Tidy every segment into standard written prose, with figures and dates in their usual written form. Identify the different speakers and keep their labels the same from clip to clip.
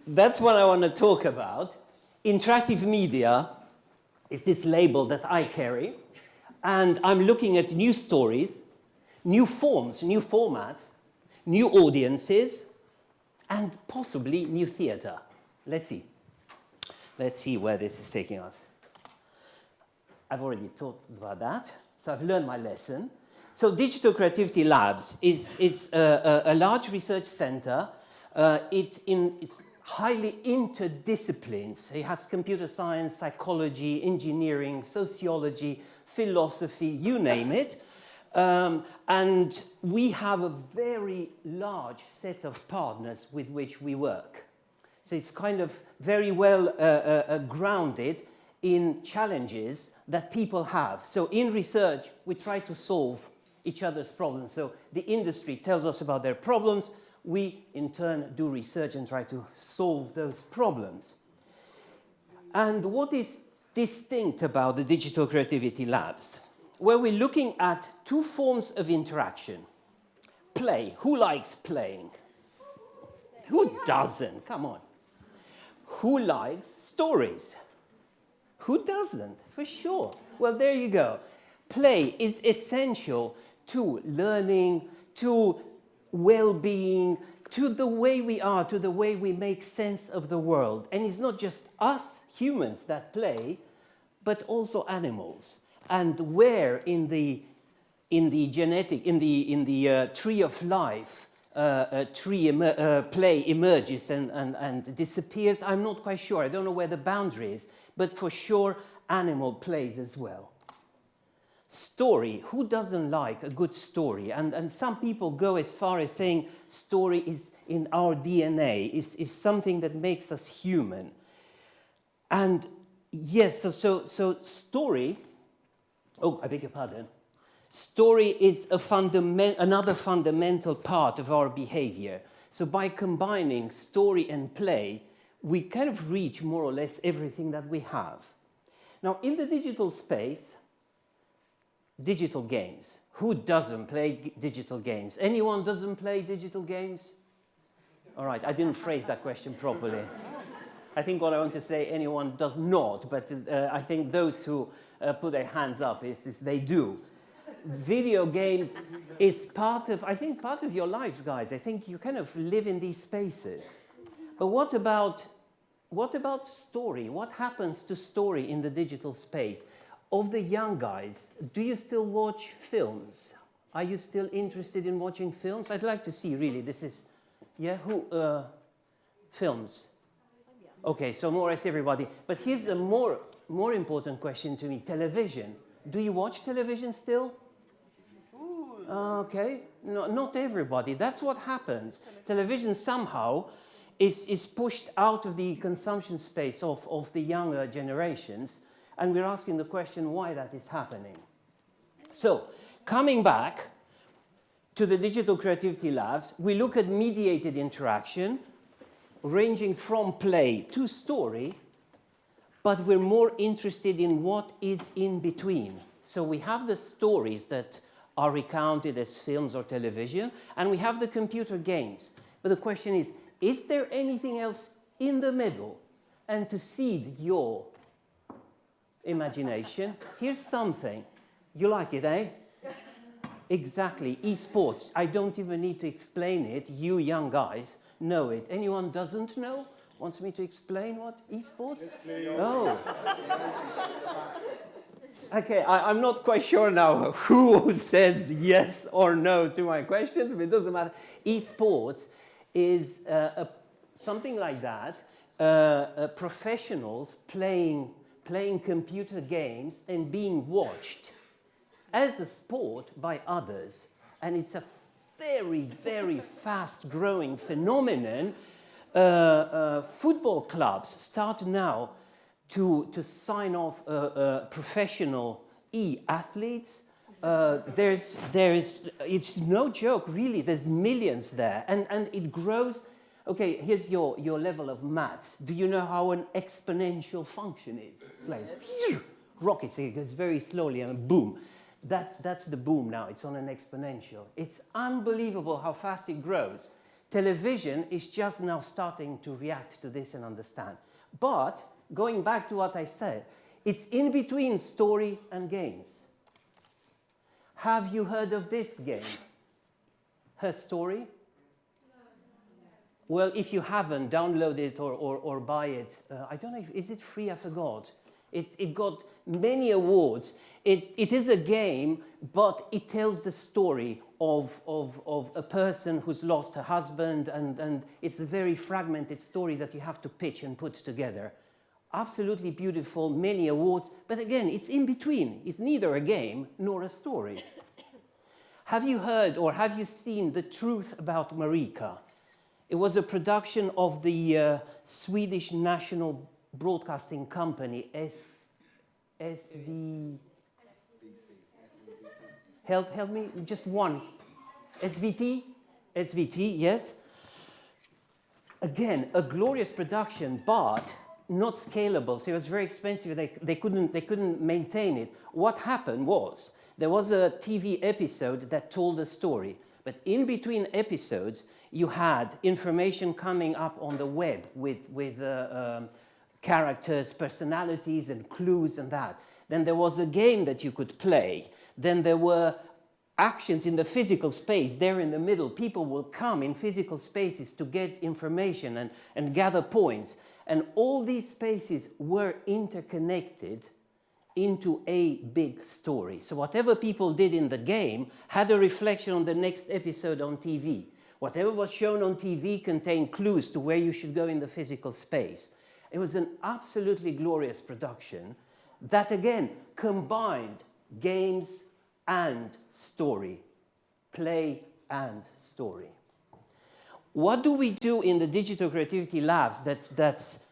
Speaker 1: that's what I want to talk about. Interactive media is this label that I carry, and I'm looking at new stories, new forms, new formats, new audiences, and possibly new theatre. Let's see. Let's see where this is taking us. I've already talked about that, so I've learned my lesson. So Digital Creativity Labs is a large research center. It's highly interdisciplines. It has computer science, psychology, engineering, sociology, philosophy, you name it. And we have a very large set of partners with which we work. So it's kind of very well grounded in challenges that people have. So in research, we try to solve each other's problems. So the industry tells us about their problems. We, in turn, do research and try to solve those problems. And what is distinct about the Digital Creativity Labs? Well, we're looking at two forms of interaction. Play. Who likes playing? Who doesn't? Come on. Who likes stories? Who doesn't? For sure. Well, there you go. Play is essential to learning, to well-being, to the way we are, to the way we make sense of the world. And it's not just us humans that play, but also animals. And where in the tree of life play emerges and disappears, I'm not quite sure. I don't know where the boundary is, but for sure animal plays as well. Story. Who doesn't like a good story? And some people go as far as saying story is in our DNA, is something that makes us human. And yes, so story, oh, I beg your pardon. Story is another fundamental part of our behavior. So by combining story and play, we kind of reach more or less everything that we have. Now, in the digital space, digital games. Who doesn't play digital games? Anyone doesn't play digital games? All right, I didn't phrase that question properly. I think what I want to say, anyone does not, but I think those who put their hands up is they do. Video games is part of your lives, guys. I think you kind of live in these spaces. But what about story? What happens to story in the digital space? Of the young guys, do you still watch films? Are you still interested in watching films? I'd like to see, really, this is, yeah, films? Okay, so more or less everybody. But here's a more important question to me, television. Do you watch television still? Okay, no, not everybody. That's what happens. Television somehow is pushed out of the consumption space of the younger generations. And we're asking the question why that is happening. So, coming back to the Digital Creativity Labs, we look at mediated interaction, ranging from play to story, but we're more interested in what is in between. So we have the stories that are recounted as films or television, and we have the computer games. But the question is there anything else in the middle? And to seed your imagination, here's something. You like it, eh? Exactly, esports. I don't even need to explain it. You young guys know it. Anyone doesn't know? Wants me to explain what esports? Oh. Okay, I'm not quite sure now who says yes or no to my questions, but it doesn't matter. Esports is something like that. Professionals playing computer games and being watched as a sport by others. And it's a very, very fast-growing phenomenon. Football clubs start now to sign off professional athletes. It's no joke, really. There's millions there. And it grows. Okay, here's your level of maths. Do you know how an exponential function is? It's like rockets. It goes very slowly and boom. That's the boom now. It's on an exponential. It's unbelievable how fast it grows. Television is just now starting to react to this and understand. But, going back to what I said, it's in between story and games. Have you heard of this game? Her Story? Well, if you haven't, download it or buy it. I don't know, is it free? I forgot. It got many awards. It is a game, but it tells the story of a person who's lost her husband, and it's a very fragmented story that you have to pitch and put together. Absolutely beautiful, many awards, but again, it's in between. It's neither a game nor a story. Have you heard or have you seen The Truth About Marika? It was a production of the Swedish National Broadcasting Company, SV... Help me, just one. SVT? SVT, yes. Again, a glorious production, but not scalable, so it was very expensive. They couldn't maintain it. What happened was, there was a TV episode that told a story, but in between episodes, you had information coming up on the web with characters, personalities, and clues and that. Then there was a game that you could play. Then there were actions in the physical space. There in the middle, people will come in physical spaces to get information and gather points. And all these spaces were interconnected into a big story. So whatever people did in the game had a reflection on the next episode on TV. Whatever was shown on TV contained clues to where you should go in the physical space. It was an absolutely glorious production that again combined games and story, play and story. What do we do in the Digital Creativity Labs that's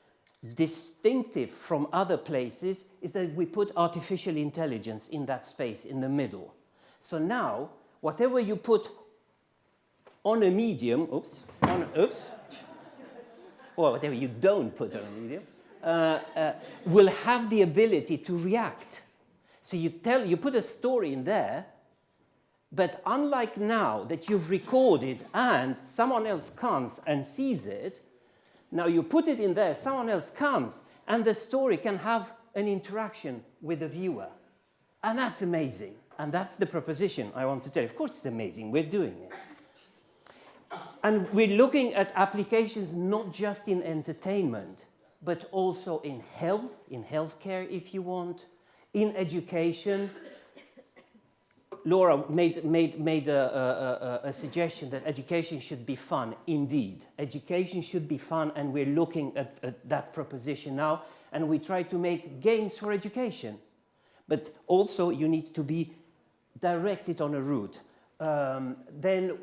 Speaker 1: distinctive from other places is that we put artificial intelligence in that space in the middle. So now, whatever you put on a medium, or whatever you don't put on a medium, will have the ability to react. So you put a story in there, but unlike now that you've recorded and someone else comes and sees it, now you put it in there, someone else comes, and the story can have an interaction with the viewer. And that's amazing. And that's the proposition I want to tell you. Of course it's amazing, we're doing it. And we're looking at applications not just in entertainment, but also in healthcare if you want, in education. Laura made a suggestion that education should be fun. Indeed, education should be fun, and we're looking at that proposition now, and we try to make games for education. But also you need to be directed on a route. Then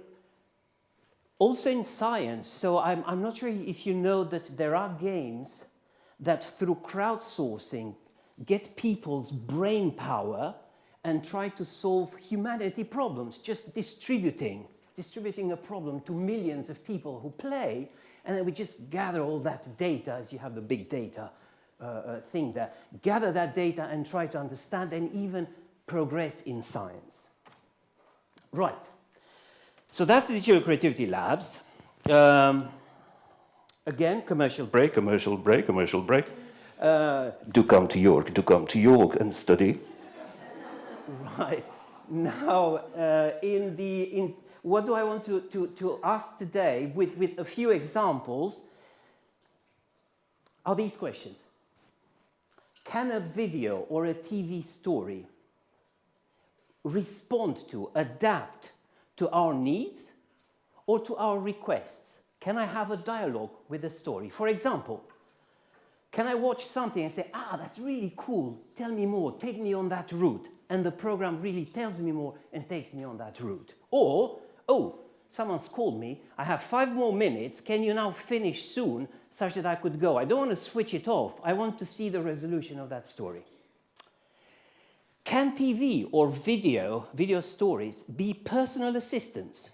Speaker 1: also in science, so I'm not sure if you know that there are games that through crowdsourcing get people's brain power and try to solve humanity problems, just distributing a problem to millions of people who play, and then we just gather all that data, as you have the big data thing there, gather that data and try to understand and even progress in science. Right. So that's the Digital Creativity Labs. Again, commercial break. Do come to York and study. Right. Now, what do I want to ask today with a few examples are these questions. Can a video or a TV story respond to, adapt to our needs or to our requests? Can I have a dialogue with the story? For example, can I watch something and say, that's really cool, tell me more, take me on that route, and the program really tells me more and takes me on that route? Or, someone's called me, I have 5 more minutes, can you now finish soon such that I could go? I don't want to switch it off, I want to see the resolution of that story. Can TV or video stories be personal assistants?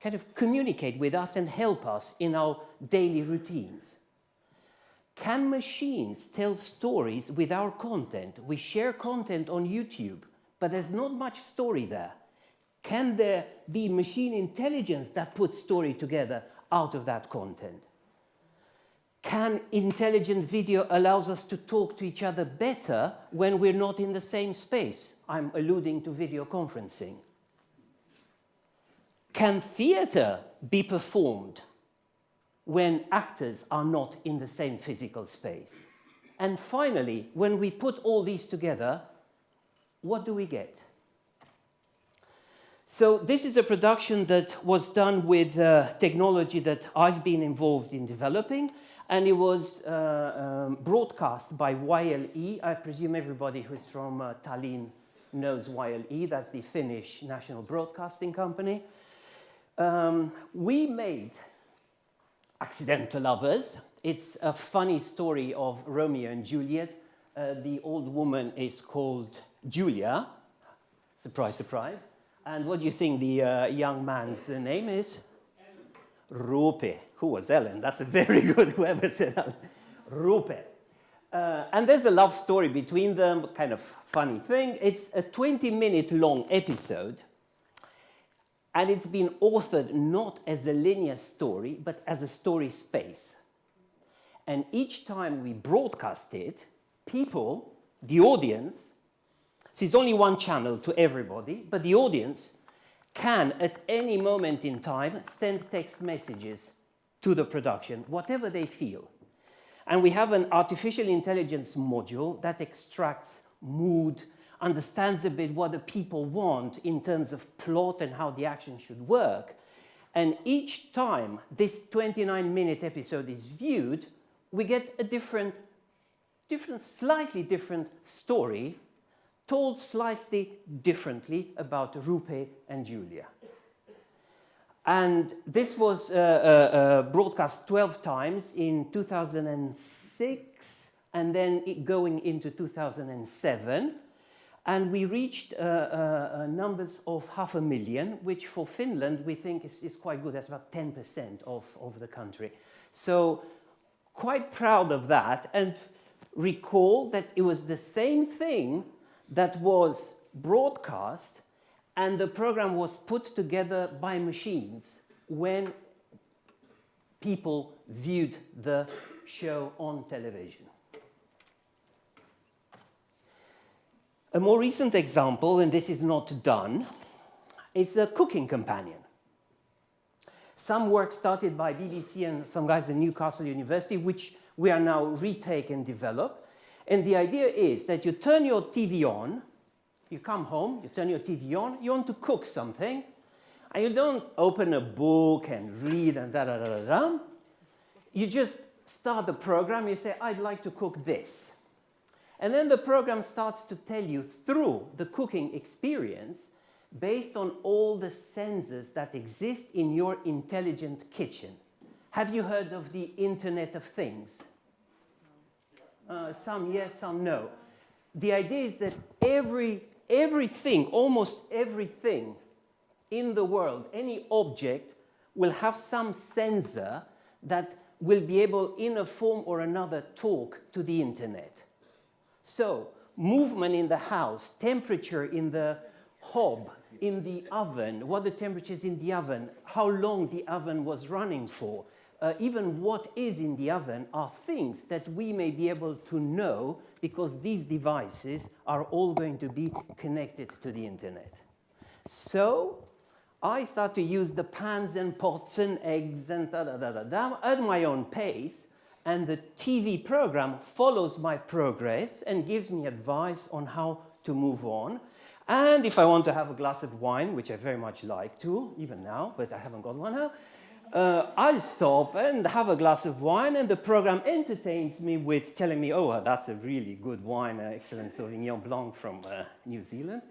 Speaker 1: Kind of communicate with us and help us in our daily routines? Can machines tell stories with our content? We share content on YouTube, but there's not much story there. Can there be machine intelligence that puts story together? out of that content? Can intelligent video allows us to talk to each other better when we're not in the same space? I'm alluding to video conferencing. Can theatre be performed when actors are not in the same physical space? And finally, when we put all these together, what do we get? So this is a production that was done with technology that I've been involved in developing, and it was broadcast by YLE. I presume everybody who's from Tallinn knows YLE. That's the Finnish national broadcasting company. We made Accidental Lovers. It's a funny story of Romeo and Juliet. The old woman is called Julia. Surprise, surprise. And what do you think the young man's name is? Rupe. Who was Ellen? That's a very good, whoever said that. Rupe. And there's a love story between them, kind of funny thing. It's a 20-minute long episode, and it's been authored not as a linear story, but as a story space. And each time we broadcast it, people, the audience, so it's only one channel to everybody, but the audience can, at any moment in time, send text messages to the production, whatever they feel. And we have an artificial intelligence module that extracts mood, understands a bit what the people want in terms of plot and how the action should work. And each time this 29-minute episode is viewed, we get a slightly different story told slightly differently about Rupe and Julia. And this was broadcast 12 times in 2006 and then going into 2007. And we reached numbers of 500,000, which for Finland we think is quite good. That's about 10% of the country. So quite proud of that. And recall that it was the same thing that was broadcast, and the program was put together by machines when people viewed the show on television. A more recent example, and this is not done, is a cooking companion. Some work started by BBC and some guys at Newcastle University, which we are now retake and develop. And the idea is that you turn your TV on, you come home, you turn your TV on, you want to cook something, and you don't open a book and read and da-da-da-da-da. You just start the program, you say, I'd like to cook this. And then the program starts to tell you through the cooking experience, based on all the sensors that exist in your intelligent kitchen. Have you heard of the Internet of Things? Some yes, some no. The idea is that everything, almost everything in the world, any object, will have some sensor that will be able, in a form or another, talk to the internet. So, movement in the house, temperature in the hob, in the oven, what the temperature is in the oven, how long the oven was running for, even what is in the oven are things that we may be able to know because these devices are all going to be connected to the internet. So I start to use the pans and pots and eggs and da-da-da-da-da at my own pace, and the TV program follows my progress and gives me advice on how to move on. And if I want to have a glass of wine, which I very much like to, even now, but I haven't got one now, I'll stop and have a glass of wine, and the program entertains me with telling me, oh, that's a really good wine, excellent Sauvignon Blanc from New Zealand.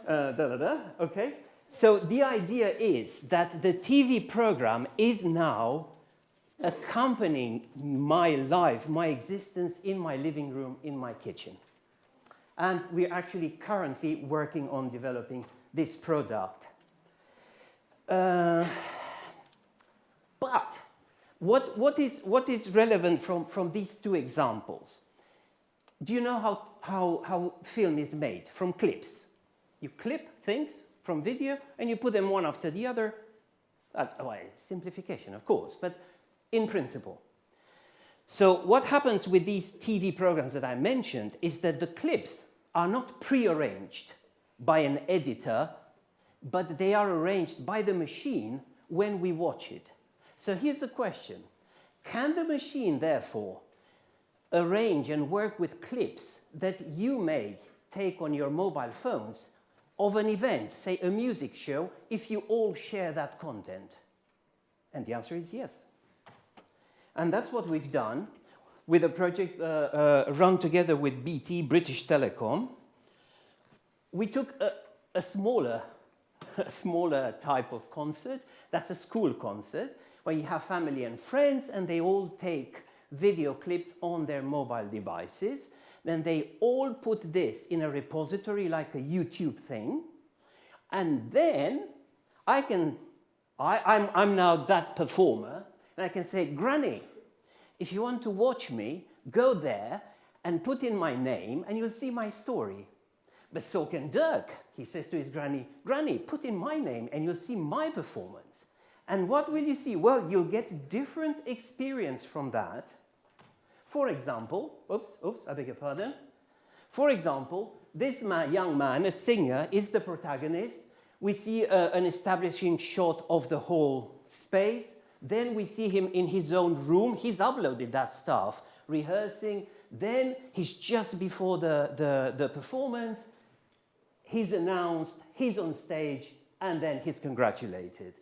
Speaker 1: Okay. So the idea is that the TV program is now accompanying my life, my existence in my living room, in my kitchen. And we're actually currently working on developing this product. But what is relevant from these two examples? Do you know how film is made? From clips. You clip things from video and you put them one after the other, That's simplification, of course, but in principle. So what happens with these TV programs that I mentioned is that the clips are not pre-arranged by an editor, but they are arranged by the machine when we watch it. So here's the question. Can the machine, therefore, arrange and work with clips that you may take on your mobile phones of an event, say a music show, if you all share that content? And the answer is yes. And that's what we've done with a project run together with BT, British Telecom. We took a smaller type of concert. That's a school concert where you have family and friends and they all take video clips on their mobile devices. Then they all put this in a repository like a YouTube thing. And then I'm now that performer, and I can say, Granny, if you want to watch me, go there and put in my name and you'll see my story. But so can Dirk. He says to his granny, Granny, put in my name and you'll see my performance. And what will you see? Well, you'll get different experience from that. For example, I beg your pardon. For example, this young man, a singer, is the protagonist. We see an establishing shot of the whole space. Then we see him in his own room. He's uploaded that stuff, rehearsing. Then he's just before the performance. He's announced, he's on stage, and then he's congratulated.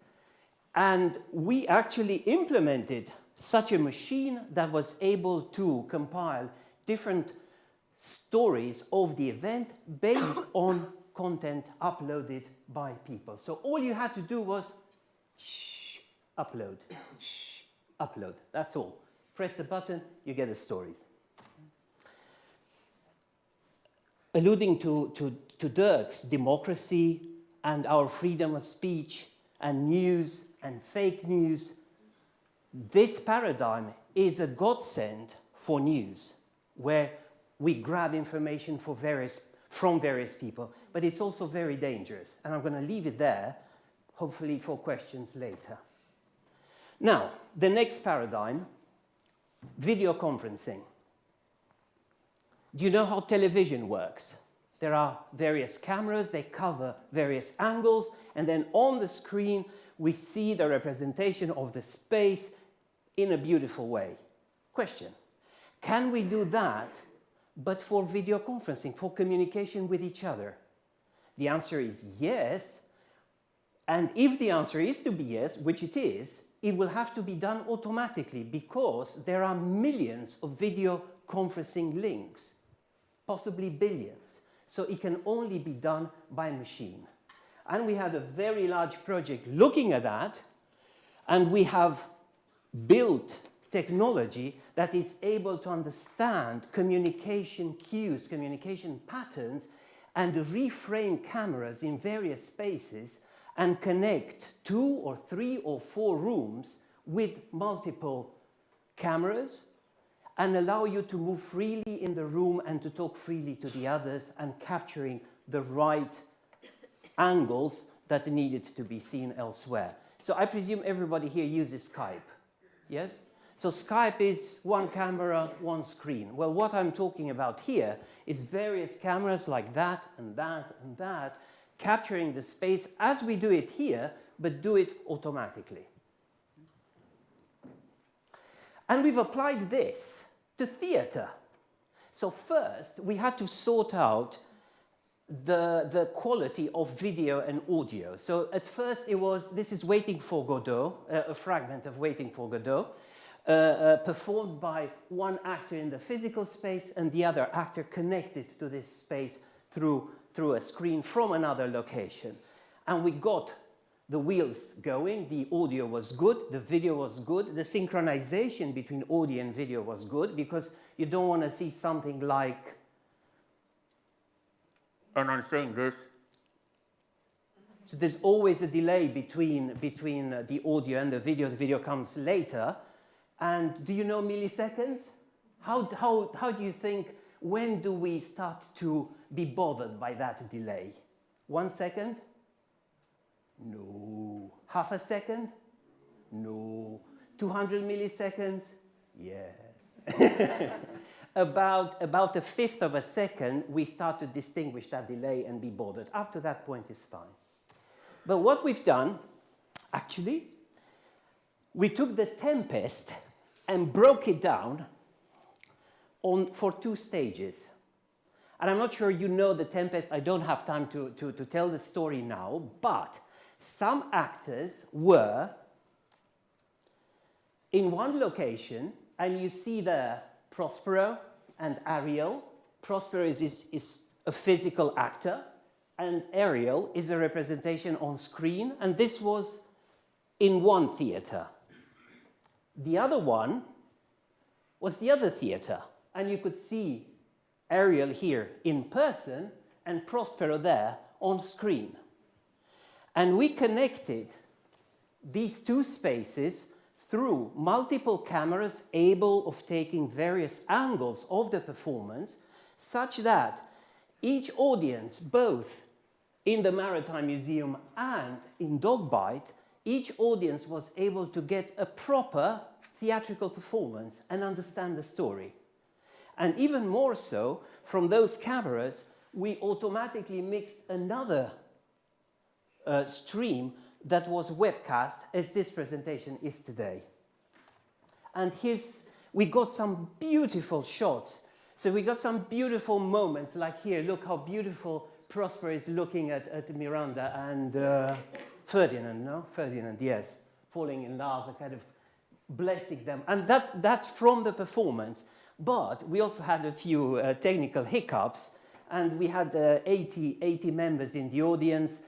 Speaker 1: And we actually implemented such a machine that was able to compile different stories of the event based on content uploaded by people. So all you had to do was upload, upload. That's all. Press a button, you get the stories. Alluding to Dirk's democracy and our freedom of speech and news and fake news, this paradigm is a godsend for news, where we grab information from various people, but it's also very dangerous. And I'm going to leave it there, hopefully for questions later. Now, the next paradigm, video conferencing. Do you know how television works? There are various cameras, they cover various angles, and then on the screen we see the representation of the space in a beautiful way. Question, can we do that, but for video conferencing, for communication with each other? The answer is yes, and if the answer is to be yes, which it is, it will have to be done automatically because there are millions of video conferencing links, possibly billions. So it can only be done by machine. And we had a very large project looking at that, and we have built technology that is able to understand communication cues, communication patterns, and reframe cameras in various spaces and connect 2 or 3 or 4 rooms with multiple cameras and allow you to move freely in the room and to talk freely to the others and capturing the right angles that needed to be seen elsewhere. So I presume everybody here uses Skype, yes? So Skype is one camera, one screen. Well, what I'm talking about here is various cameras like that and that and that, capturing the space as we do it here, but do it automatically. And we've applied this to theatre. So first, we had to sort out the quality of video and audio. So at first it was, this is Waiting for Godot, a fragment of Waiting for Godot, performed by one actor in the physical space and the other actor connected to this space through a screen from another location. And we got the wheels going, the audio was good, the video was good, the synchronization between audio and video was good, because you don't want to see something like, and I'm saying this, so there's always a delay between the audio and the video comes later. And do you know milliseconds? How do you think, when do we start to be bothered by that delay? 1 second? No. Half a second? No. 200 milliseconds? Yes. About a fifth of a second, we start to distinguish that delay and be bothered. Up to that point is fine. But what we've done, actually, we took the tempest and broke it down for 2 stages. And I'm not sure you know the tempest. I don't have time to tell the story now, but some actors were in one location, and you see there Prospero and Ariel. Prospero is a physical actor, and Ariel is a representation on screen, and this was in one theater. The other one was the other theater, and you could see Ariel here in person and Prospero there on screen. And we connected these 2 spaces through multiple cameras able of taking various angles of the performance, such that each audience, both in the Maritime Museum and in Dogbite, each audience was able to get a proper theatrical performance and understand the story. And even more so, from those cameras, we automatically mixed another stream that was webcast, as this presentation is today. And we got some beautiful shots. So we got some beautiful moments, like here, look how beautiful Prosper is looking at Miranda and Ferdinand, yes, falling in love and kind of blessing them. And that's from the performance. But we also had a few technical hiccups, and we had 80 members in the audience,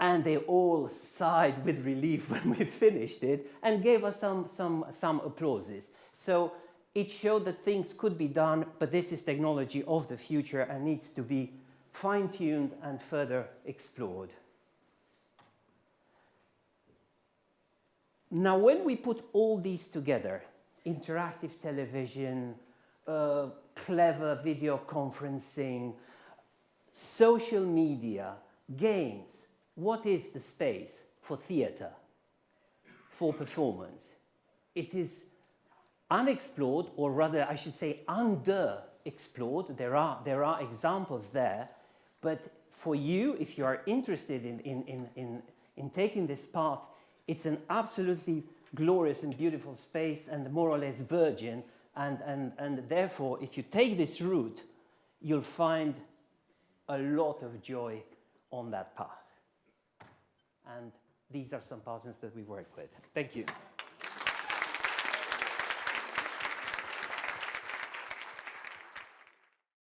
Speaker 1: and they all sighed with relief when we finished it and gave us some applauses. So it showed that things could be done, but this is technology of the future and needs to be fine-tuned and further explored. Now, when we put all these together, interactive television, clever video conferencing, social media, games, what is the space for theatre, for performance? It is unexplored, or rather I should say underexplored. There are examples there, but for you, if you are interested in taking this path, it's an absolutely glorious and beautiful space and more or less virgin, and therefore, if you take this route, you'll find a lot of joy on that path. And these are some partners that we work with. Thank you.